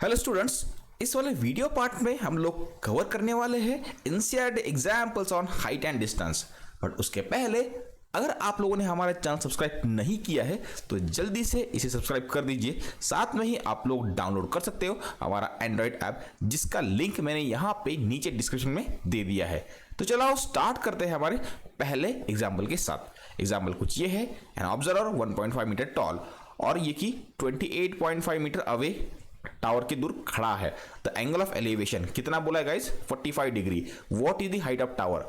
Hello students, इस वाले video part में हम लोग कवर करने वाले हैं NCERT examples on height and distance. But उसके पहले अगर आप लोगों ने हमारा चैनल सब्सक्राइब नहीं किया है तो जल्दी से इसे सब्सक्राइब कर दीजिए। साथ में ही आप लोग डाउनलोड कर सकते हो हमारा एंड्रॉइड ऐप, जिसका लिंक मैंने यहाँ पे नीचे डिस्क्रिप्शन में दे दिया है। तो चलो स्टार्ट करते हैं हमारे पहले एग्जाम्पल के साथ। एग्जाम्पल कुछ ये है, एन ऑब्जर्वर 1.5 मीटर टॉल और ये कि 28.5 मीटर अवे टावर के दूर खड़ा है। द एंगल ऑफ एलिवेशन कितना बोला है guys, 45 degree. What is the height of tower.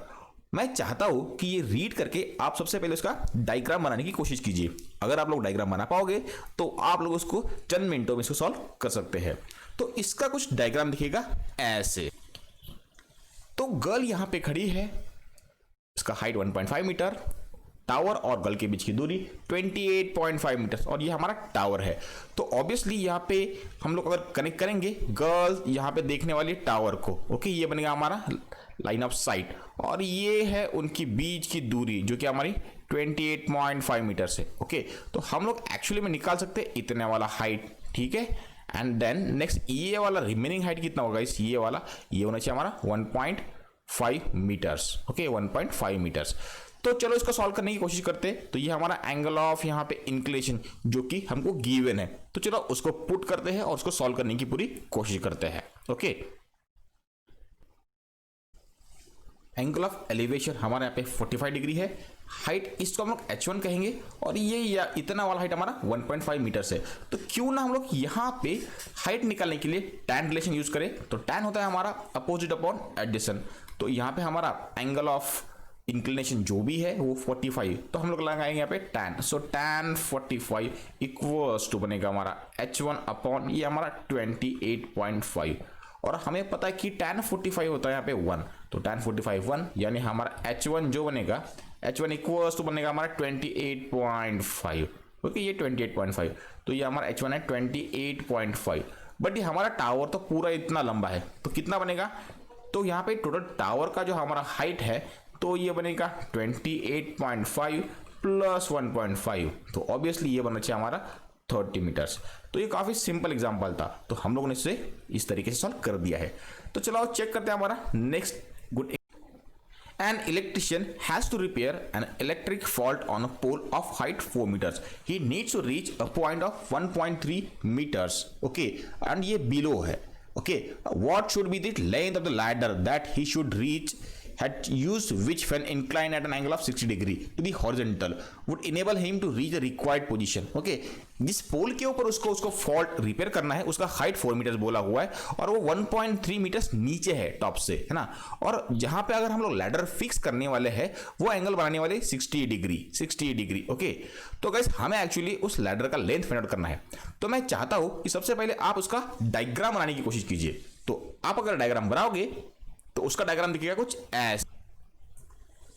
मैं चाहता हूं कि ये रीड करके आप सबसे पहले उसका डायग्राम बनाने की कोशिश कीजिए। अगर आप लोग डायग्राम बना पाओगे तो आप लोग उसको चंद मिनटों में इसको सॉल्व कर सकते हैं। तो इसका कुछ डायग्राम दिखेगा ऐसे। तो गर्ल यहां पे खड़ी है, इसका हाइट 1.5 मीटर, टावर और गर्ल के बीच की दूरी 28.5 मीटर और ये हमारा टावर है। तो ऑब्वियसली यहाँ पे हम लोग अगर कनेक्ट करेंगे गर्ल यहाँ पे देखने वाली टावर को, ओके, ये बनेगा हमारा लाइन ऑफ साइट और ये है उनकी बीच की दूरी जो कि हमारी 28.5 मीटर से। ओके, तो हम लोग एक्चुअली में निकाल सकते हैं इतने वाला हाइट, ठीक है। एंड देन नेक्स्ट ये वाला रिमेनिंग हाइट कितना होगा इस ये वाला, ये होना चाहिए हमारा 1.5 मीटर्स। Okay, 1.5 metres. तो चलो इसको सॉल्व करने की कोशिश करते हैं। तो ये हमारा एंगल ऑफ यहाँ पे इंक्लिनेशन जो कि हमको गिवन है, तो चलो उसको पुट करते हैं और उसको सॉल्व करने की पूरी कोशिश करते हैं। ओके, एंगल ऑफ एलिवेशन हमारे यहाँ पे 45 डिग्री है। हाइट इसको हम लोग h1 कहेंगे और ये या इतना वाला हाइट हमारा 1.5 मीटर है। तो क्यों ना हम लोग यहाँ पे हाइट निकालने के लिए टैन रिलेशन यूज करें। तो टैन होता है हमारा अपोजिट अपॉन एडिशन। तो यहाँ पे हमारा एंगल ऑफ इंक्लिनेशन जो भी है वो 45, तो हम लोग लगाएंगे यहाँ पे tan। So tan 45 equals to बनेगा हमारा h1 अपॉन ये हमारा 28.5 और हमें पता है कि tan 45 होता है यहाँ पे 1, तो tan 45 1 यानी हमारा h1 जो बनेगा h1 इक्वल्स टू बनेगा हमारा 28.5। ओके, ये 28.5, तो ये हमारा h1 है 28.5। बट ये हमारा टावर तो पूरा इतना लंबा है, तो कितना बनेगा, तो यहाँ पे टोटल टावर का जो हमारा हाइट है तो ये बनेगा 28.5 प्लस 1.5, तो ऑब्वियसली ये बनना चाहिए हमारा 30 मीटर्स। तो ये काफी सिंपल एग्जांपल था, तो हम लोगों ने इसे इस तरीके से सॉल्व कर दिया है। तो चलो चेक करते हैं हमारा next good. An electrician has to repair an electric fault on a pole of height 4 meters. He needs to reach a point of 1.3 meters. Okay, and ये below है. Okay, what should be the length of the ladder that he should reach had used which when inclined at an angle of 60 degree to the horizontal would enable him to reach the required position. Okay, जिस पोल के ऊपर उसको fault repair करना है उसका height 4 metres बोला हुआ है और वो 1.3 मीटर्स नीचे है टॉप से, है ना। और जहां पे अगर हम लोग लैडर फिक्स करने वाले हैं वो एंगल बनाने वाले 60 डिग्री। ओके, तो गाइस हमें एक्चुअली उस लैडर का लेंथ फाइंड आउट करना है। तो मैं चाहता हूं कि सबसे पहले आप उसका डायग्राम बनाने की कोशिश कीजिए। तो आप अगर डायग्राम बनाओगे तो उसका डायग्राम दिखेगा कुछ ऐसे।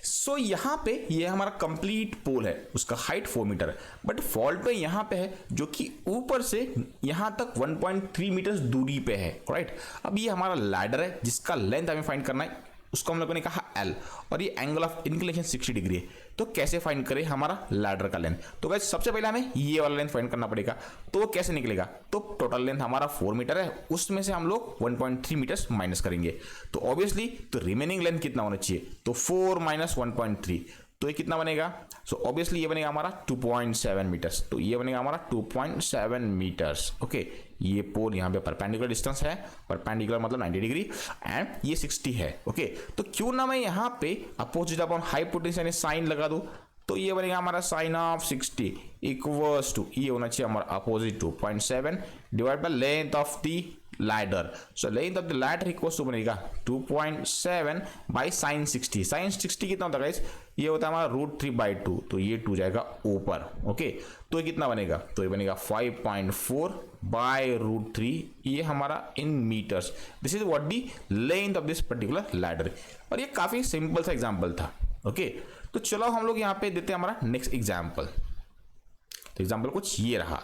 सो यहां पे ये हमारा कंप्लीट पोल है, उसका हाइट 4 मीटर है, बट फॉल्ट पे यहां पे है जो कि ऊपर से यहां तक 1.3 मीटर दूरी पे है, राइट। अब ये हमारा लैडर है जिसका लेंथ हमें फाइंड करना है, उसको हम लोगों ने कहा L और ये एंगल ऑफ इंक्लिनेशन 60 डिग्री है। तो कैसे फाइंड करें हमारा लैडर का लेंथ। तो गाइस सबसे पहले हमें ये वाला लेंथ फाइंड करना पड़ेगा। तो वो कैसे निकलेगा, तो टोटल लेंथ हमारा 4 मीटर है, उसमें से हम लोग 1.3 मीटर्स माइनस करेंगे। तो ऑब्वियसली तो रिमेनिंग लेंथ कितना होना चाहिए, तो 4 माइनस 1.3, तो ये कितना बनेगा। सो ऑब्वियसली ये बनेगा हमारा 2.7 मीटर्स। तो ये बनेगा हमारा 2.7 मीटर्स। ओके, ये पोल यहाँ पे परपेंडिकुलर डिस्टेंस है, परपेंडिकुलर मतलब 90 डिग्री एंड ये 60 है। ओके, तो क्यों ना मैं यहाँ पे अपोजिट अपॉन हाइपोटेन्यूस यानी साइन लगा दूं। तो ये बनेगा हमारा साइन ऑफ 60 इक्वल्स टू ये होना चाहिए हमारा opposite 2.7 divide by length of the ladder. So length of the ladder equals to बनेगा 2.7 बाय साइन 60। साइन 60 कितना होता है गाइस, ये होता है हमारा √3/2, तो ये 2 जाएगा ऊपर। ओके, तो ये कितना बनेगा, तो ये बनेगा 5.4 बाय √3, ये हमारा in metres. This is what the length of this particular ladder. और ये काफी सिंपल सा एग्जांपल था। ओके, तो चलो हम लोग यहाँ पे देते हैं हमारा नेक्स्ट एग्जांपल। तो एग्जांपल कुछ ये रहा,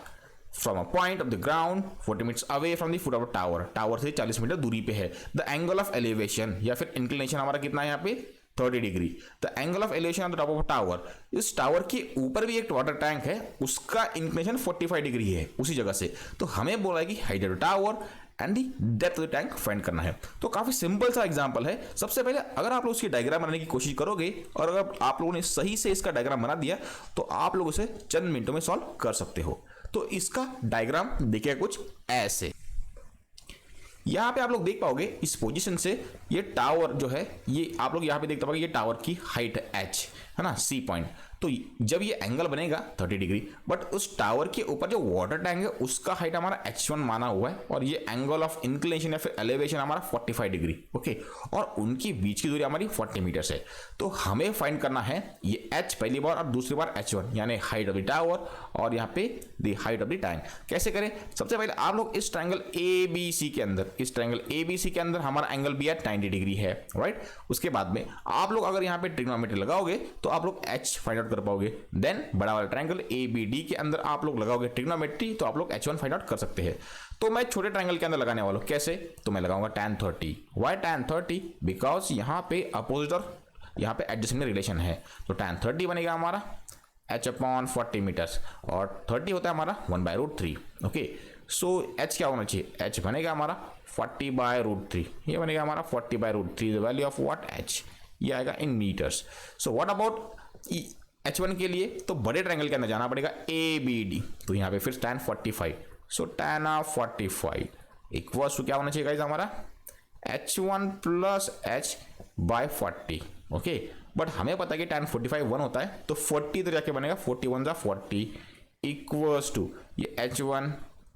from a point of the ground 40 metres away from the foot of tower, tower से 40 मीटर दूरी पे है। द एंगल ऑफ एलिवेशन या फिर इंक्लिनेशन हमारा कितना है यहाँ पे 30 degree. The angle of elevation on the top of tower, इस टावर के ऊपर भी एक वाटर टैंक है, उसका इंक्लिनेशन 45 डिग्री है उसी जगह से। तो हमें बोला है कि height of tower and the depth of the tank find करना है। तो काफी सिंपल सा एग्जांपल है। सबसे पहले अगर आप लोग इसकी डायग्राम बनाने की कोशिश करोगे और अगर आप लोगों ने सही से इसका डायग्राम बना दिया तो आप लोग उसे चंद मिनटों में सॉल्व कर सकते हो। तो इसका डायग्राम देखिए कुछ ऐसे। यहां पे आप लोग देख पाओगे इस पोजीशन से ये टावर जो है, ये आप लोग यहां पे देख पाओगे ये टावर की हाइट है h, है ना, सी पॉइंट। तो जब ये एंगल बनेगा 30 डिग्री, बट उस टावर के ऊपर जो वाटर टैंक है उसका हाइट हमारा h1 माना हुआ है और ये एंगल ऑफ इंक्लिनेशन या फिर एलिवेशन हमारा 45 डिग्री, ओके, और उनकी बीच की दूरी हमारी 40 मीटर है। तो हमें फाइंड करना है ये h पहली बार और दूसरी बार h1, यानी हाइट ऑफ द टावर और यहाँ पे the height of the tank. कैसे करें? सबसे पहले आप लोग इस ट्रायंगल ABC के अंदर, इस ट्रायंगल ABC के अंदर हमारा एंगल भी है 90 डिग्री है, राइट। उसके बाद में आप लोग अगर यहाँ पे ट्रिग्नोमेट्री लगाओगे तो आप लोग h फाइंड आउट कर पाओगे। देन बड़ा वाला ट्रायंगल ABD के अंदर आप लोग लगाओगे ट्रिग्नोमेट्री तो आप लोग h1 फाइंड आउट कर सकते हैं। तो मैं छोटे ट्रायंगल के अंदर लगाने वाला हूं। कैसे? तो मैं लगाऊंगा tan 30। Y tan 30? बिकॉज यहाँ पे अपोजिट और यहाँ पे एडजेसेंट में रिलेशन है। तो tan 30 बनेगा हमारा h/40 मीटर्स और 30 होता है हमारा 1/√3, ओके। सो h क्या होना चाहिए? h बनेगा हमारा 40/√3, ये बनेगा हमारा 40/√3, the value of what? h, ये आएगा in metres. So what about h1 के लिए? तो बड़े ट्रायंगल के अंदर जाना पड़ेगा ABD, तो यहाँ पे फिर tan 45। So tan of 45 equals to क्या होना चाहिए गाइस हमारा? h1 plus h/40, okay. But हमें पता है कि tan 45 1 होता है, तो 40 इधर जाके बनेगा 41 जा 40 इक्वल्स टू ये h1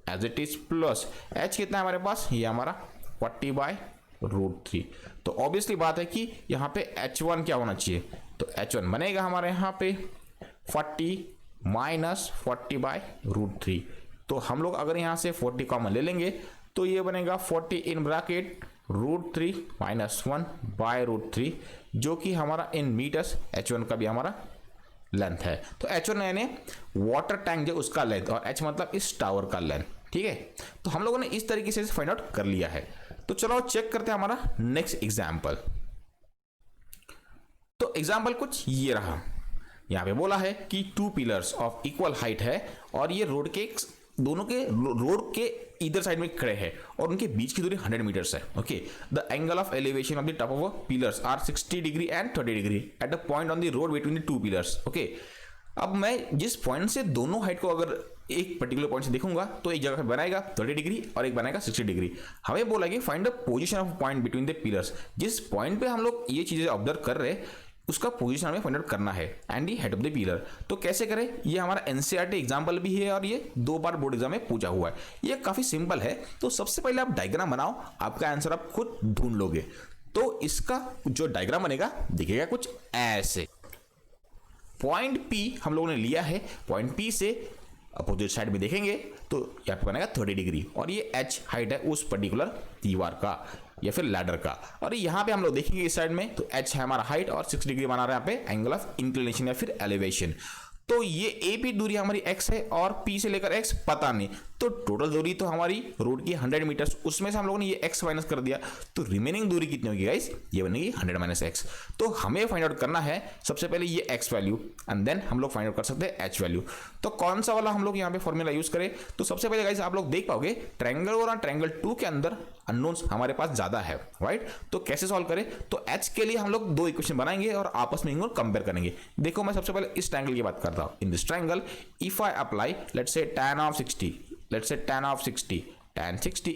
as it is plus h कितना है हमारे पास? ये हमारा 40/√3। तो ऑब्वियसली बात है कि यहाँ पे h1 क्या होना चाहिए? तो h1 बनेगा हमारे यहाँ पे 40 माइनस 40/√3। तो हम लोग अगर यहाँ से 40 कॉमन ले लेंगे तो ये बनेगा 40 इन ब्रैकेट √3 माइनस 1/√3, जो कि हमारा इन मीटर्स h1 का भी हमारा लेंथ है। तो h1 यानी वाटर टैंक जो उसका लेंथ और h मतलब इस टावर का लेंथ, ठीक है। तो हम लोगों ने इस तरीके से फाइंड आउट कर लिया है। तो चलो चेक करते हैं हमारा नेक्स्ट एग्जाम्पल। तो एग्जाम्पल कुछ ये रहा। यहां पे बोला है कि 2 पिलर्स ऑफ इक्वल हाइट है और ये रोड के दोनों के रोड के इधर साइड में खड़े हैं और उनके बीच की दूरी 100 मीटर्स है, okay. The angle of elevation of the top of pillars are 60 degree and 30 degree at the point on the road between the 2 pillars, okay. अब मैं जिस पॉइंट से दोनों हाइट को अगर एक पर्टिकुलर पॉइंट से देखूंगा तो एक जगह बनाएगा 30 डिग्री और एक बनाएगा 60 डिग्री। हमें बोला कि find the position of point between the pillars. जिस पॉइंट पे हम लोग ये चीजें ऑब्जर्व कर रहे हैं उसका पोजीशन हमें फाइंड आउट करना है and the head of the pillar. तो कैसे करें? ये हमारा एनसीईआरटी एग्जांपल भी है और ये 2 बार बोर्ड एग्जाम में पूछा हुआ है। ये काफी सिंपल है। तो सबसे पहले आप डायग्राम बनाओ, आपका आंसर आप खुद ढूंढ लोगे। तो इसका जो डायग्राम बनेगा दिखेगा कुछ ऐसे। पॉइंट P हम लोगों ने लिया है, पॉइंट P से अपोजिट साइड में देखेंगे तो यहाँ पे बनेगा 30 डिग्री और ये h हाइट है उस पर्टिकुलर दीवार का या फिर लैडर का। और यहाँ पे हम लोग देखेंगे इस साइड में तो h है हमारा हाइट और 6 डिग्री बना रहा है यहाँ पे एंगल ऑफ इंक्लिनेशन या फिर एलिवेशन। तो ये AP दूरी हमारी x है और P से लेकर x पता नहीं, तो टोटल दूरी तो हमारी रोड की 100 मीटर्स, उसमें से हम लोगों ने ये x माइनस कर दिया तो रिमेनिंग दूरी कितनी होगी गाइस? ये बनेगी 100 माइनस x। तो हमें फाइंड आउट करना है सबसे पहले ये x वैल्यू एंड देन हम लोग फाइंड आउट कर सकते हैं h वैल्यू। तो कौन सा वाला हम लोग यहाँ पे फॉर्मूला यूज करें? तो सबसे पहले गाइस आप लोग देख पाओगे ट्रायंगल और ट्रायंगल 2 के अंदर अननोन्स हमारे पास ज्यादा है, राइट। तो कैसे सॉल्व करें? तो h के लिए हम लोग 2 इक्वेशन बनाएंगे और आपस में इनको कंपेयर करेंगे। देखो मैं सबसे पहले इस ट्रायंगल की बात करता हूं। In this triangle if I apply let's say tan of 60, let's say tan of 60, tan 60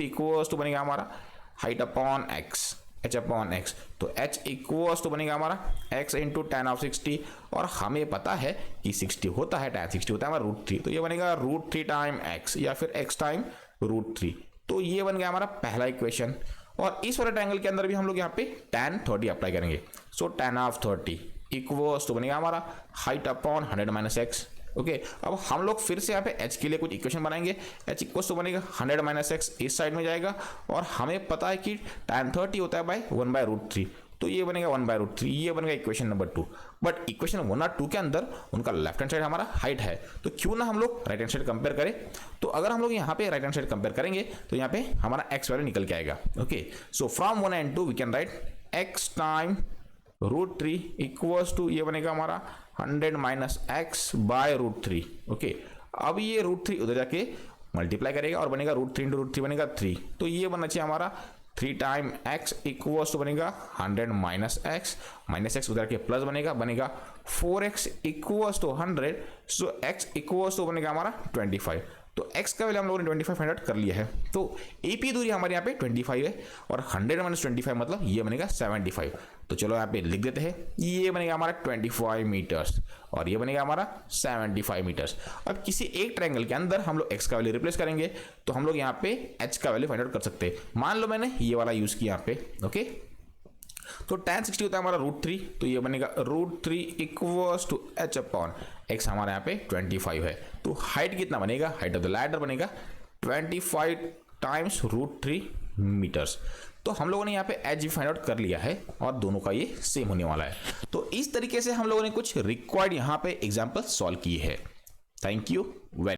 equals to बनेगा हमारा height upon x, h upon x। तो h इक्वल्स टू बनेगा हमारा x इंटू tan of 60 और हमें पता है कि 60 होता है tan 60 होता है हमारा √3, तो ये बनेगा √3 टाइम x या फिर x टाइम √3। तो ये बन गया हमारा पहला इक्वेशन। और इस वाले ट्रायंगल के अंदर भी हम लोग यहाँ पे tan 30 अप्लाई करेंगे। सो tan ऑफ 30 इक्वल्स टू बनेगा हमारा height upon 100 minus x, okay. अब हम लोग फिर से यहाँ पे h के लिए कुछ इक्वेशन बनाएंगे। h इक्वल्स टू बनेगा 100 माइनस x इस साइड में जाएगा और हमें पता है कि tan 30 होता है बाय 1/√3, तो ये बनेगा 1/√3, ये बनेगा इक्वेशन नंबर 2। बट इक्वेशन 1 और 2 के अंदर उनका लेफ्ट हैंड साइड हमारा हाइट है, तो क्यों ना हम लोग राइट हैंड साइड कंपेयर करें। तो अगर हम लोग यहाँ पे राइट हैंड साइड कंपेयर करेंगे तो यहाँ पे हमारा x वैल्यू निकल के आएगा, okay. So from 1 and 2 we can write x time √3 equals to ये बनेगा हमारा 100 माइनस x बाय √3, ओके। अब ये √3 उधर जाके मल्टीप्लाई करेगा और बनेगा रूट 3 इंटू रूट 3 बनेगा 3। तो ये बनना चाहिए हमारा 3 टाइम एक्स इक्वल्स टू बनेगा 100 माइनस एक्स उधर के प्लस बनेगा 4x equals to 100। So x equals to बनेगा हमारा 25। तो x का वैल्यू हम लोगों ने 25 फाइंड आउट कर लिया है। तो AP दूरी हमारे यहाँ पे 25 है और 100 माइनस 25 मतलब ये बनेगा 75। तो चलो यहाँ पे लिख देते हैं, ये बनेगा हमारा 25 मीटर्स और ये बनेगा हमारा 75 मीटर्स। अब किसी एक ट्रायंगल के अंदर हम लोग x का वैल्यू रिप्लेस करेंगे तो हम लोग यहाँ पे h का वैल्यू फाइंड आउट कर सकते हैं। मान लो मैंने ये वाला यूज किया यहाँ पे, ओके। तो tan 60 होता है हमारा रूट 3, तो ये बनेगा root 3 equals to h upon x हमारे यहाँ पे 25 है। तो हाइट कितना बनेगा, हाइट ऑफ द लैडर बनेगा 25 टाइम्स रूट 3 मीटर्स। तो हम लोगों ने यहाँ पे एच भी फाइंड आउट कर लिया है और दोनों का ये सेम होने वाला है। तो इस तरीके से हम लोगों ने कुछ रिक्वायर्ड यहाँ पे एग्जाम्पल सॉल्व किए हैं। Thank you very